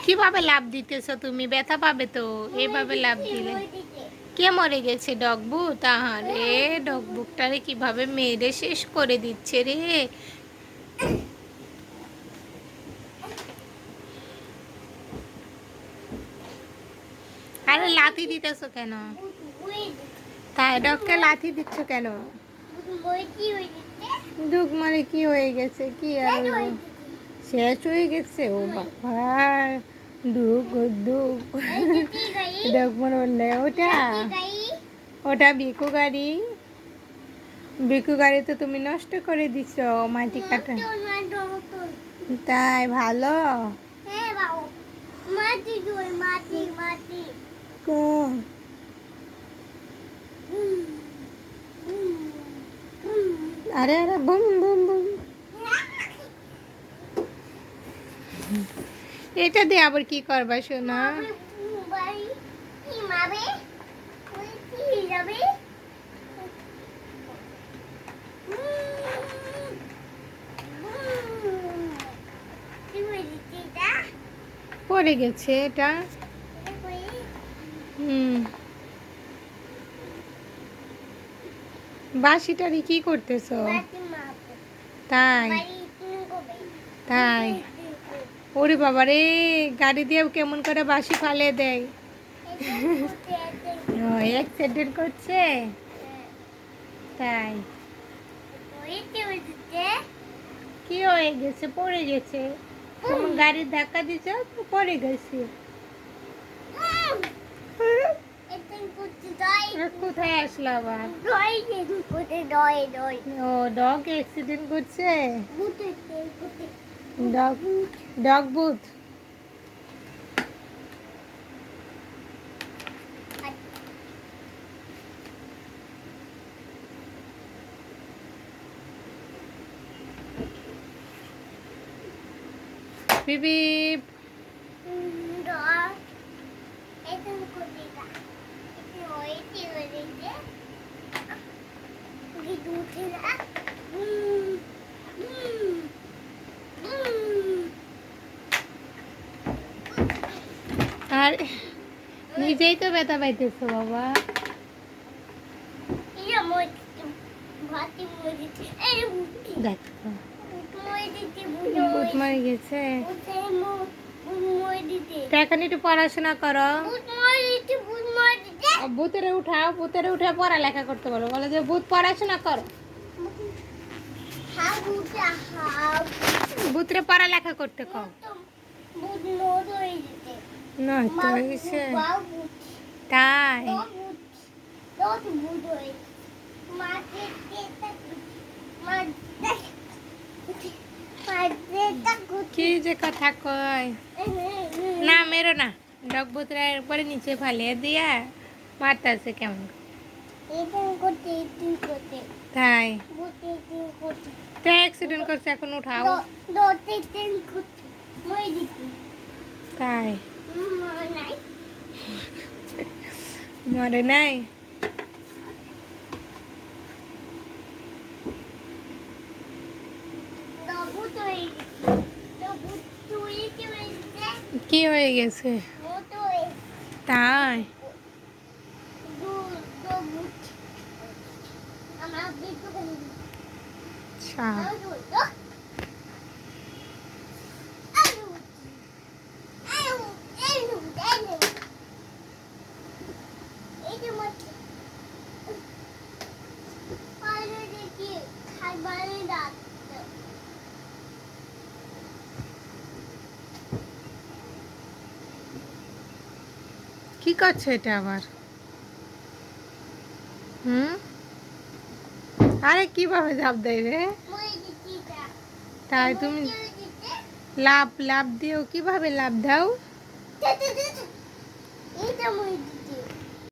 কিভাবে লাভ দিতেছো তুমি? ব্যথা পাবে তো এইভাবে লাভ দিলে। কে মরে গেছে? ডগবুক? আহারে, ডগবুকটারে কিভাবে মেরে শেষ করে দিচ্ছে রে। আরে লাথি দিতেছো কেন? তাই ডগকে লাথি দিচ্ছ কেন? দুঃখ মানে কি হয়ে গেছে? কি আর শেষ হয়ে গেছে? ও বাবা, দুঃখ দুঃখ। ডগ মনে ওটা ওটা বিকু গাড়ি। বিকু গাড়ি তো তুমি নষ্ট করে দিছ মাটি কাটা। তাই ভালো? আরে আরে বুম বুম বুম। এটা দিয়ে আবার কি করবা সোনা? পড়ে গেছে এটা। বাঁশিটারি কি করতেছো? তাই তাই ওরে বাবা রে, গাড়ি দিয়ে কেমন করে বাঁশি ফালে দেয়। অ্যাক্সিডেন্ট করছে? তাই কি হয়ে গেছে? পড়ে গেছে? তোমার গাড়ির ধাক্কা দিছ তো পড়ে গেছে। কোথায় আসলো আবার? ও ডগ অ্যাক্সিডেন্ট করছে? Dog dog booth. বিপ আর নিজেই তো ব্যথা পাইতেছো বাবা। ভূত মরে গেছে? এখন একটু পড়াশোনা করো। ভূতেরে উঠাও, ভূতেরে উঠে পড়ালেখা করতে বলো। বলো যে ভূত পড়াশোনা করো। ভূতরে পড়ালেখা করতে কও। নষ্ট হয়ে গেছে? তাই কি যে কথা কয় না, মেরো না। ডগ ভূতরা পরে নিচে ফালিয়ে দিয়া মারতেছে কেমন। তাই তো অ্যাক্সিডেন্ট করছে, এখন উঠাও। তাই মরে নাই? কি হয়ে গেছে? তাই আচ্ছা, কি করছে এটা আবার? আরে কিভাবে ঝাঁপ দেয় রে? তাই তুমি লাভ লাভ দিও? কিভাবে লাভ দাও?